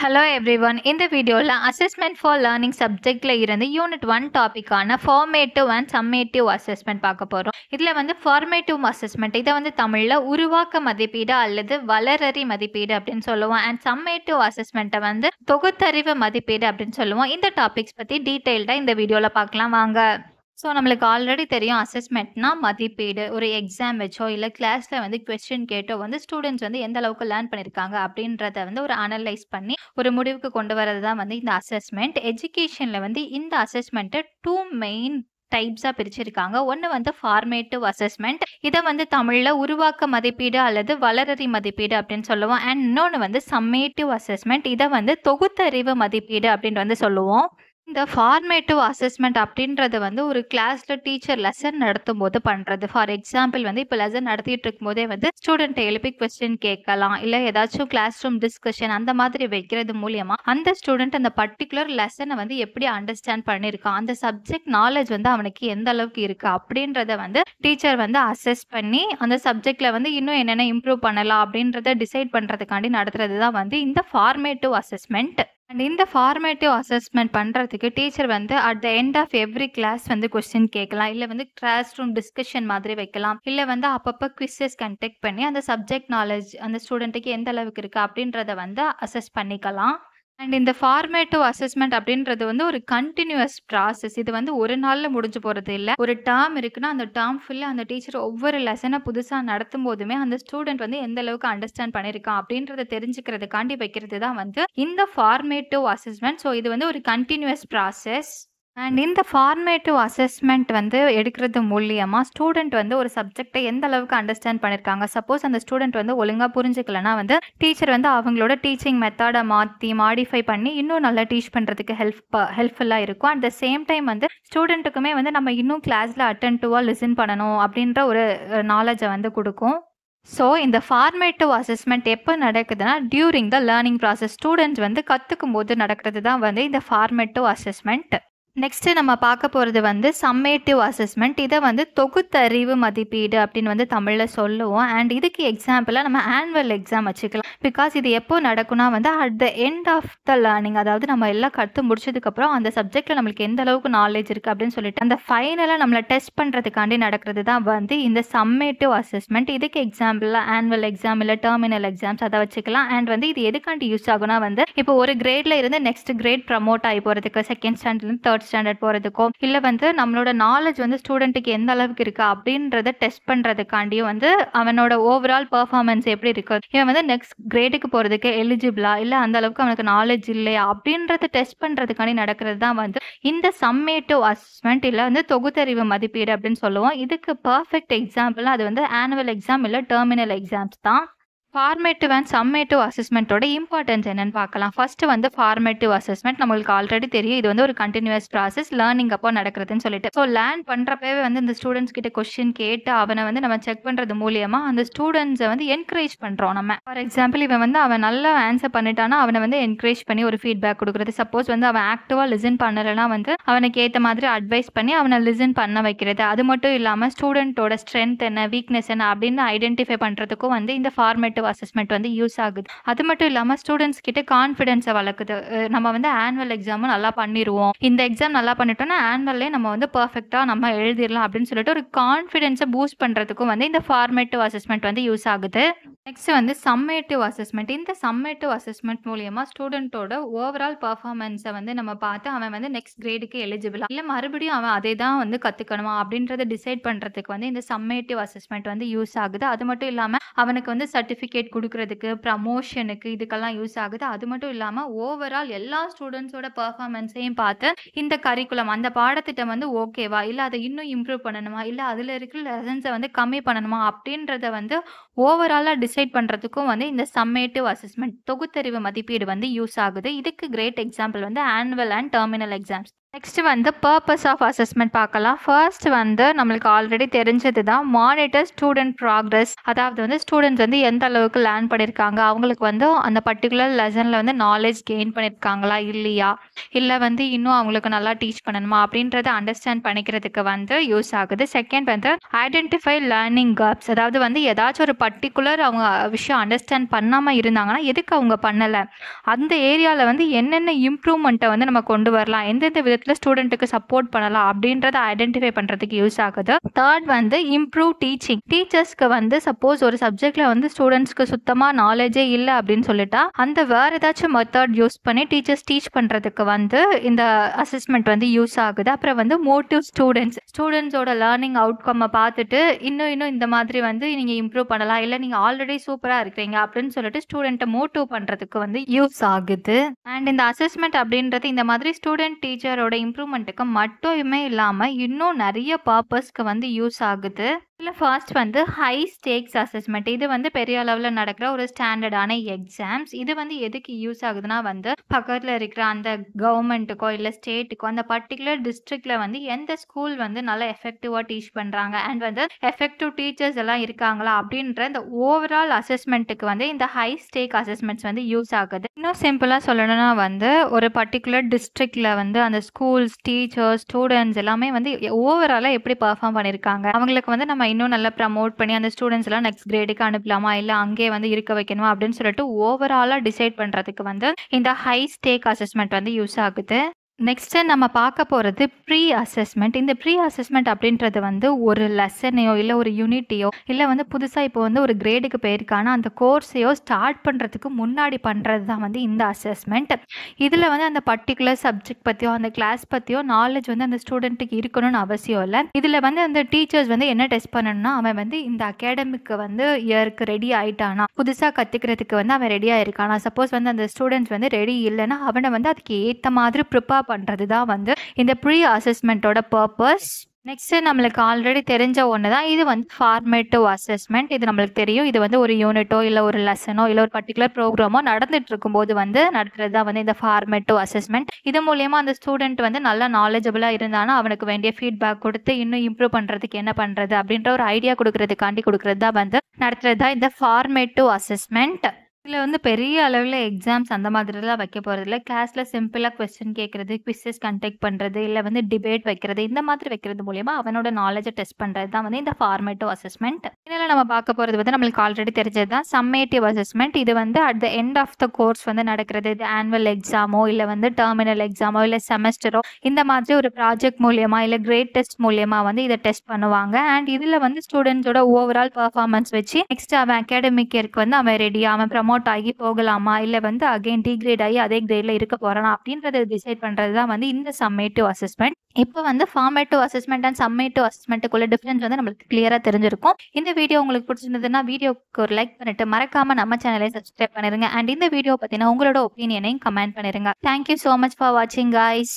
Hello everyone. இந்த வீடியோவில் assessment for learning சப்ஜெக்டில் இருந்து யூனிட் 1 டாப்பிக்கான ஃபார்மேட்டிவ் அண்ட் சம்மேட்டிவ் அசஸ்மெண்ட் பார்க்க போகிறோம். இதில் ஃபார்மேட்டிவ் அசஸ்மெண்ட் இதை தமிழில் உருவாக்க மதிப்பீடு அல்லது வளரறி மதிப்பீடு அப்படின்னு சொல்லுவோம். அண்ட் சம்மேட்டிவ் அசஸ்மெண்ட்டை தொகுத்தறிவு மதிப்பீடு அப்படின்னு சொல்லுவோம். இந்த டாபிக்ஸ் பற்றி டீட்டெயில்டாக இந்த வீடியோவில் பார்க்கலாம் வாங்க. ஸோ நம்மளுக்கு ஆல்ரெடி தெரியும் அசஸ்மெண்ட்னா மதிப்பீடு. ஒரு எக்ஸாம் வச்சோ இல்லை கிளாஸில் கொஸ்டின் கேட்டோ ஸ்டூடெண்ட்ஸ் எந்த அளவுக்கு லேர்ன் பண்ணியிருக்காங்க அப்படின்றத ஒரு அனலைஸ் பண்ணி ஒரு முடிவுக்கு கொண்டு வரது தான் இந்த அசஸ்மெண்ட். எஜுகேஷனில் இந்த அசஸ்மெண்ட்டை 2 மெயின் டைப்ஸாக பிரிச்சிருக்காங்க. ஒன்று ஃபார்மேட்டிவ் அசஸ்மெண்ட், இதை தமிழில் உருவாக்க மதிப்பீடு அல்லது வளரறி மதிப்பீடு அப்படின்னு சொல்லுவோம். அண்ட் இன்னொன்று சம்மேட்டிவ் அசஸ்மெண்ட், இதை தொகுத்தறிவு மதிப்பீடு அப்படின்னு சொல்லுவோம். இந்த ஃபார்மேட்டிவ் அசஸ்மெண்ட் அப்படின்றது ஒரு கிளாஸில் டீச்சர் லெசன் நடத்தும் போது பண்ணுறது. ஃபார் எக்ஸாம்பிள் இப்போ லெசன் நடத்திட்டு இருக்கும்போதே ஸ்டூடெண்ட்டை எழுப்பி கொஸ்டின் கேட்கலாம், இல்லை ஏதாச்சும் கிளாஸ் ரூம் டிஸ்கஷன் அந்த மாதிரி வைக்கிறது மூலியமாக அந்த ஸ்டூடெண்ட் அந்த பர்டிகுலர் லெசனை எப்படி அண்டர்ஸ்டாண்ட் பண்ணியிருக்கான், அந்த சப்ஜெக்ட் நாலேஜ் அவனுக்கு எந்த அளவுக்கு இருக்குது அப்படின்றத டீச்சர் அசஸ் பண்ணி அந்த சப்ஜெக்டில் இன்னும் என்னென்ன இம்ப்ரூவ் பண்ணலாம் அப்படின்றத டிசைட் பண்ணுறதுக்காண்டி நடத்துறது தான் இந்த ஃபார்மேட்டிவ் அசஸ்மெண்ட். அண்ட் இந்த ஃபார்மேட்டிவ் அசஸ்மெண்ட் பண்ணுறதுக்கு teacher at the end of every class question கேட்கலாம், இல்லை கிளாஸ் ரூம் டிஸ்கஷன் மாதிரி வைக்கலாம், இல்லை அப்பப்போ குவிஸஸ் கண்டக்ட் பண்ணி அந்த சப்ஜெக்ட் நாலேஜ் அந்த ஸ்டூடெண்ட்டுக்கு எந்த அளவுக்கு இருக்குது அப்படின்றத அசஸ் பண்ணிக்கலாம். அண்ட் இந்த ஃபார்மேட்டிவ் அசஸ்மெண்ட் அப்படின்றது ஒரு கண்டினியூஸ் ப்ராசஸ். இது ஒரு நாளில் முடிஞ்சு போகிறது இல்லை. ஒரு டேர்ம் இருக்குன்னா அந்த டேர்ம் ஃபுல்லாக அந்த டீச்சர் ஒவ்வொரு லெசனை புதுசாக நடத்தும் போதுமே அந்த ஸ்டூடெண்ட் எந்த அளவுக்கு அண்டர்ஸ்டாண்ட் பண்ணியிருக்கான் அப்படின்றத தெரிஞ்சுக்கிறதுக்காண்டி வைக்கிறது தான் இந்த ஃபார்மேட்டிவ் அசஸ்மெண்ட். ஸோ இது ஒரு கண்டினியூஸ் ப்ராசஸ். அண்ட் இந்த ஃபார்மேட்டிவ் அசஸ்மெண்ட் எடுக்கிறது மூலியமாக ஸ்டூடெண்ட் ஒரு சப்ஜெக்டை எந்த அளவுக்கு அண்டர்ஸ்டாண்ட் பண்ணியிருக்காங்க. சப்போஸ் அந்த ஸ்டூடெண்ட் ஒழுங்காக புரிஞ்சுக்கலன்னா டீச்சர் அவங்களோட டீச்சிங் மெத்தடை மாடிஃபை பண்ணி இன்னும் நல்லா டீச் பண்ணுறதுக்கு ஹெல்ப்ஃபுல்லாக இருக்கும். அட் த சேம் டைம் ஸ்டூடெண்ட்டுக்குமே நம்ம இன்னும் கிளாஸில் அட்டென்டிவாக லிசன் பண்ணணும் அப்படின்ற ஒரு நாலேஜை கொடுக்கும். ஸோ இந்த ஃபார்மேட்டிவ் அசஸ்மெண்ட் எப்போ நடக்குதுன்னா during the learning process. Students கற்றுக்கும் போது நடக்கிறது தான் இந்த ஃபார்மேட்டிவ் அசஸ்மெண்ட். நெக்ஸ்ட்டு நம்ம பார்க்க போகிறது சம்மேட்டிவ் அசஸ்மெண்ட். இதை தொகுத்தறிவு மதிப்பீடு அப்படின்னு தமிழில் சொல்லுவோம். அண்ட் இதுக்கு எக்ஸாம்பிளாக நம்ம ஆனுவல் எக்ஸாம் வச்சுக்கலாம். பிகாஸ் இது எப்போ நடக்கும்னா at the end of the learning, அதாவது நம்ம எல்லாம் கற்று முடிச்சதுக்கப்புறம் அந்த சப்ஜெக்டில் நம்மளுக்கு எந்த அளவுக்கு நாலேஜ் இருக்குது அப்படின்னு சொல்லிட்டு அந்த ஃபைனலாக நம்மளை டெஸ்ட் பண்ணுறதுக்காண்டி நடக்கிறது தான் இந்த சம்மேட்டிவ் அசஸ்மெண்ட். இதுக்கு எக்ஸாம்பிளாக ஆனுவல் எக்ஸாம் இல்லை டெர்மினல் எக்ஸாம்ஸ் அதை வச்சுக்கலாம். அண்ட் இது எதுக்காண்டி யூஸ் ஆகுனா இப்போ ஒரு கிரேடில் இருந்து நெக்ஸ்ட் கிரேட் ப்ரமோட் ஆகி போகிறதுக்கு, செகண்ட் ஸ்டாண்டர்ட்லேருந்து தேர்ட் ஸ்டாண்டர்ட் போகிறதுக்கோ, இல்லை நம்மளோட நாலேஜ் ஸ்டூடெண்ட்டுக்கு எந்த அளவுக்கு இருக்கு அப்படின்றத டெஸ்ட் பண்ணுறதுக்காண்டியும் அவனோட ஓவரால் பெர்ஃபார்மன்ஸ் எப்படி இருக்கு, இவன் நெக்ஸ்ட் கிரேடுக்கு போகிறதுக்கு எலிஜிபிளா, இல்லை அந்த அளவுக்கு அவனுக்கு நாலேஜ் இல்லையா அப்படின்றத டெஸ்ட் பண்ணுறதுக்காண்டி நடக்கிறது தான் இந்த சம்மேட்டிவ் அசஸ்மெண்ட் இல்லை தொகுத்தறிவு மதிப்பீடு அப்படின்னு சொல்லுவோம். இதுக்கு பர்ஃபெக்ட் எக்ஸாம்பிள் அது ஆனுவல் எக்ஸாம் இல்லை டெர்மினல் எக்ஸாம்ஸ் தான். ஃபார்மேட்டிவ் அண்ட் சம்மேட்டிவ் அசஸ்மெண்ட்டோட இம்பார்ட்டன்ஸ் என்னன்னு பார்க்கலாம். ஃபர்ஸ்ட் ஃபார்மேட்டிவ் அசஸ்மெண்ட் நம்மளுக்கு ஆல்ரெடி தெரியும். இது ஒரு கண்டினியூஸ் ப்ராசஸ், லேர்னிங் அப்போ நடக்கிறதுன்னு சொல்லிட்டு. ஸோ லேர்ன் பண்ணுறப்பவே இந்த ஸ்டூடெண்ட்ஸ் கிட்ட கொஸ்டின் கேட்டு அவனை நம்ம செக் பண்ணுறது மூலியமாக அந்த ஸ்டூடெண்ட்ஸை என்கரேஜ் பண்ணுறோம் நம்ம. ஃபார் எக்ஸாம்பிள் இவன் அவன் நல்லா ஆன்சர் பண்ணிட்டானா அவனை என்கரேஜ் பண்ணி ஒரு ஃபீட்பேக் கொடுக்குறது. சப்போஸ் அவன் ஆக்டிவாக லிசன் பண்ணலைன்னா அவனுக்கு ஏற்ற மாதிரி அட்வைஸ் பண்ணி அவனை லிசன் பண்ண வைக்கிறது. அது மட்டும் இல்லாமல் ஸ்டூடெண்ட்டோட ஸ்ட்ரென்த் என்ன, வீக்னஸ் என்ன அப்படின்னு ஐடென்டிஃபை பண்ணுறதுக்கும் இந்த ஃபார்மேட்டிவ் அசஸ்மெண்ட் யூஸ் ஆகுது. அது மட்டும் இல்லாமல் ஸ்டூடெண்ட்ஸ் கிட்ட கான்ஃபிடென்ஸை வளர்க்குது. நம்ம ஆனுவல் எக்ஸாமும் நல்லா பண்ணிடுவோம், இந்த எக்ஸாம் நல்லா பண்ணிட்டோம்னா ஆனுவல்லே நம்ம பர்ஃபெக்டாக நம்ம எழுதிடலாம் அப்படின்னு சொல்லிட்டு ஒரு கான்ஃபிடென்ஸை பூஸ்ட் பண்ணுறதுக்கும் இந்த ஃபார்மேட்டிவ் அசஸ்மெண்ட் யூஸ் ஆகுது. Next summative assessment. இந்த சம்மேட்டிவ் அசஸ்மெண்ட் மூலியமா ஸ்டூடெண்ட்டோட ஓவரால் பர்ஃபார்மன்ஸை நம்ம பார்த்து அவன் நெக்ஸ்ட் கிரேடுக்கு எலிஜிபிளா, இல்லை மறுபடியும் அவன் அதே தான் கற்றுக்கணுமா அப்படின்றத டிசைட் பண்ணுறதுக்கு இந்த சம்மேட்டிவ் அசஸ்மெண்ட் யூஸ் ஆகுது. அது மட்டும் இல்லாமல் அவனுக்கு சர்டிஃபிகேட் கொடுக்கறதுக்கு, ப்ரமோஷனுக்கு இதுக்கெல்லாம் யூஸ் ஆகுது. அது மட்டும் இல்லாமல் ஓவரால் எல்லா ஸ்டூடெண்ட்ஸோட பர்ஃபார்மன்ஸையும் பார்த்து இந்த கரிக்குலம் அந்த பாடத்திட்டம் ஓகேவா, இல்லை அதை இன்னும் இம்ப்ரூவ் பண்ணணுமா, இல்லை அதில் இருக்கிற லெசன்ஸை கம்மி பண்ணணுமா அப்படின்றத ஓவராலாக டிசைட் பண்ணுறதுக்கும் இந்த சம்மேட்டிவ் அசஸ்மெண்ட் தொகுத்தறிவு மதிப்பீடு யூஸ் ஆகுது. இதுக்கு great example annual and terminal exams. Next வந்து பர்பஸ் ஆஃப் அசஸ்மெண்ட் பார்க்கலாம். ஃபர்ஸ்ட் வந்து நம்மளுக்கு ஆல்ரெடி தெரிஞ்சது தான், மானிட்டர் ஸ்டூடெண்ட் ப்ராக்ரஸ். அதாவது வந்து ஸ்டூடெண்ட்ஸ் வந்து எந்த அளவுக்கு லேர்ன் பண்ணியிருக்காங்க, அவங்களுக்கு வந்து அந்த பர்டிகுலர் லெசனில் வந்து நாலேஜ் கெயின் பண்ணியிருக்காங்களா இல்லையா, இல்லை வந்து இன்னும் அவங்களுக்கு நல்லா டீச் பண்ணணுமா அப்படின்றத அண்டர்ஸ்டாண்ட் பண்ணிக்கிறதுக்கு வந்து யூஸ் ஆகுது. செகண்ட் வந்து ஐடென்டிஃபை லேர்னிங் கேப்ஸ். அதாவது வந்து ஏதாச்சும் ஒரு பர்டிகுலர் அவங்க விஷயம் அண்டர்ஸ்டாண்ட் பண்ணாமல் இருந்தாங்கன்னா எதுக்கு அவங்க பண்ணலை, அந்த ஏரியாவில் வந்து என்னென்ன இம்ப்ரூவ்மெண்ட்டை வந்து நம்ம கொண்டு வரலாம், எந்தெந்த விதத்தில் ஸ்டூடெண்ட்டுக்கு சப்போர்ட் பண்ணலாம் அப்படின்றத ஐடென்டிஃபை பண்ணுறதுக்கு யூஸ் ஆகுது. தேர்ட் வந்து இம்ப்ரூவ் டீச்சிங். டீச்சர்ஸ்க்கு வந்து சப்போஸ் ஒரு சப்ஜெக்ட்ல வந்து ஸ்டூடெண்ட்ஸ்க்கு சுத்தமாக நாலேஜே இல்லை அப்படின்னு சொல்லிட்டா அந்த வேற ஏதாச்சும் மெத்தட் யூஸ் பண்ணி டீச்சர்ஸ் டீச் பண்ணுறதுக்கு வந்து இந்த அசஸ்மெண்ட் வந்து யூஸ் ஆகுது. அப்புறம் வந்து மோட்டிவ் ஸ்டூடெண்ட்ஸோட லேர்னிங் அவுட்கம்மை பார்த்துட்டு இன்னும் இந்த மாதிரி வந்து நீங்கள் இம்ப்ரூவ் பண்ணலாம், இல்லை நீங்கள் ஆல்ரெடி சூப்பராக இருக்கிறீங்க அப்படின்னு சொல்லிட்டு ஸ்டூடெண்ட்டை மோட்டிவ் பண்ணுறதுக்கு வந்து யூஸ் ஆகுது. அண்ட் இந்த அசஸ்மெண்ட் அப்படின்றது இந்த மாதிரி ஸ்டூடெண்ட் டீச்சரோட இம்ப்ரூவ்மெண்ட்டுக்கு மட்டுமே இல்லாமல் இன்னும் நிறைய பர்பஸ்க்கு வந்து யூஸ் ஆகுது. இதில் ஃபர்ஸ்ட் வந்து ஹை ஸ்டேக்ஸ் அசஸ்மெண்ட். இது வந்து பெரிய அளவில் நடக்கிற ஒரு ஸ்டாண்டர்டான எக்ஸாம்ஸ். இது வந்து எதுக்கு யூஸ் ஆகுதுன்னா வந்து பக்கத்தில் இருக்கிற அந்த கவர்மெண்ட்டுக்கோ இல்லை ஸ்டேட்டுக்கோ அந்த பர்டிகுலர் டிஸ்ட்ரிக்டில் வந்து எந்த ஸ்கூல் வந்து நல்லா எஃபெக்டிவாக டீச் பண்ணுறாங்க அண்ட் வந்து எஃபெக்டிவ் டீச்சர்ஸ் எல்லாம் இருக்காங்களா அப்படின்ற இந்த ஓவரால் அசஸ்மெண்ட்டுக்கு வந்து இந்த ஹை ஸ்டேக் அசஸ்மெண்ட்ஸ் வந்து யூஸ் ஆகுது. இன்னும் சிம்பிளாக சொல்லணும்னா வந்து ஒரு பர்டிகுலர் டிஸ்ட்ரிக்டில் வந்து அந்த ஸ்கூல்ஸ், டீச்சர்ஸ், ஸ்டூடெண்ட்ஸ் எல்லாமே வந்து ஓவராலாக எப்படி பர்ஃபார்ம் பண்ணியிருக்காங்க, அவங்களுக்கு வந்து நம்ம இன்னும் நல்லா ப்ரமோட் பண்ணி அந்த ஸ்டூடெண்ட்ஸ் எல்லாம் நெக்ஸ்ட் கிரேடுக்கு அனுப்பலாமா இல்லை அங்கே வந்து இருக்க வைக்கணுமா அப்படின்னு சொல்லிட்டு ஓவராலாக டிசைட் பண்ணுறதுக்கு வந்து இந்த ஹை ஸ்டேக் அசஸ்மெண்ட் வந்து யூஸ் ஆகுது. நெக்ஸ்ட்டு நம்ம பார்க்க போகிறது ப்ரீ அசஸ்மெண்ட். இந்த ப்ரீ அசஸ்மெண்ட் அப்படின்றது வந்து ஒரு லெசனையோ இல்லை ஒரு யூனிட்டையோ இல்லை வந்து புதுசாக இப்போ வந்து ஒரு கிரேடுக்கு போயிருக்கானா அந்த கோர்ஸையோ ஸ்டார்ட் பண்ணுறதுக்கு முன்னாடி பண்ணுறது தான் வந்து இந்த அசஸ்மெண்ட். இதில் வந்து அந்த பர்டிகுலர் சப்ஜெக்ட் பற்றியோ அந்த கிளாஸ் பற்றியோ நாலேஜ் வந்து அந்த ஸ்டூடெண்ட்டுக்கு இருக்கணும்னு அவசியம் இல்லை. இதில் வந்து அந்த டீச்சர்ஸ் வந்து என்ன டெஸ்ட் பண்ணணும்னா அவன் வந்து இந்த அகாடமிக்கு வந்து இயருக்கு ரெடி ஆகிட்டானா, புதுசாக கற்றுக்கிறதுக்கு வந்து அவன் ரெடியாக இருக்கானா. சப்போஸ் வந்து அந்த ஸ்டூடெண்ட்ஸ் வந்து ரெடி இல்லைன்னா அவனை வந்து அதுக்கு ஏற்ற மாதிரி ப்ரிப்பேர் பண்ணுறது தான் வந்து இந்த ப்ரீ அசஸ்மெண்ட்டோட பர்பஸ். நெக்ஸ்ட்டு நம்மளுக்கு ஆல்ரெடி தெரிஞ்ச ஒன்று தான், இது வந்து ஃபார்மேட்டிவ் அசஸ்மெண்ட். இது நம்மளுக்கு தெரியும், இது வந்து ஒரு யூனிட்டோ இல்லை ஒரு லெசனோ இல்லை ஒரு பர்டிகுலர் ப்ரோக்ராமோ நடந்துட்டு இருக்கும்போது வந்து நடத்துறது தான் வந்து இந்த ஃபார்மேட்டிவ் அசஸ்மெண்ட். இது மூலயமா அந்த ஸ்டூடெண்ட் வந்து நல்லா நாலேஜபிளாக இருந்தானா அவனுக்கு வேண்டிய ஃபீட்பேக் கொடுத்து இன்னும் இம்ப்ரூவ் பண்ணுறதுக்கு என்ன பண்ணுறது அப்படின்ற ஒரு ஐடியா கொடுக்கறதுக்காண்டி கொடுக்கறது தான் வந்து நடத்துறது தான் இந்த ஃபார்மேட்டிவ் அசஸ்மெண்ட். இதில் வந்து பெரிய அளவில் எக்ஸாம்ஸ் அந்த மாதிரிலாம் வைக்க போகிறதில்ல. கிளாஸில் சிம்பிளாக கொஸ்டின் கேட்குறது, குவிஸஸ் கண்டக்ட் பண்ணுறது, இல்லை வந்து டிபேட் வைக்கிறது, இந்த மாதிரி வைக்கிறது மூலயமா அவனோட நாலேஜை டெஸ்ட் பண்ணுறது தான் வந்து இந்த ஃபார்மேட்டிவ் அசஸ்மெண்ட். இதில் நம்ம பார்க்க போகிறது வந்து நம்மளுக்கு ஆல்ரெடி தெரிஞ்சது தான் சம்மேட்டிவ் அசஸ்மெண்ட். இது வந்து at the end of the course வந்து நடக்கிறது. இது ஆனுவல் எக்ஸாமோ இல்லை வந்து டெர்மினல் எக்ஸாமோ இல்லை செமஸ்டரோ இந்த மாதிரி ஒரு ப்ராஜெக்ட் மூலியமாக இல்லை கிரேட் டெஸ்ட் மூலியமாக வந்து இதை டெஸ்ட் பண்ணுவாங்க. அண்ட் இதில் வந்து ஸ்டூடெண்ட்ஸோட ஓவரால் பர்ஃபார்மன்ஸ் வச்சு நெக்ஸ்ட் அவன் அகாடமிக் இயருக்கு வந்து அவன் ரெடியாக அவன் ப்ரமோட் ஆகி போகலாமா இல்லை வந்து அகைன் டிகிரேட் ஆகி அதே கிரேட்ல இருக்க போறானா அப்படின்றத டிசைட் பண்றது தான் வந்து இந்த சம்மேட்டிவ் அசஸ்மெண்ட். இப்போ வந்து ஃபார்மேட்டிவ் அசஸ்மெண்ட் அண்ட் சம்மேட்டிவ் அசஸ்மெண்ட்டுக்குள்ள டிஃபரன்ஸ் வந்து நம்மளுக்கு கிளியரா தெரிஞ்சிருக்கும். இந்த வீடியோ உங்களுக்கு பிடிச்சிருந்ததுன்னா வீடியோக்கு ஒரு லைக் பண்ணிட்டு மறக்காம நம்ம சேனலை சப்ஸ்கிரைப் பண்ணிருங்க. அண்ட் இந்த வீடியோ பத்தின உங்களோட ஒப்பீனியனையும் கமெண்ட் பண்ணிருங்க. தேங்க்யூ ஸோ மச் ஃபார் வாட்சிங் கைஸ்.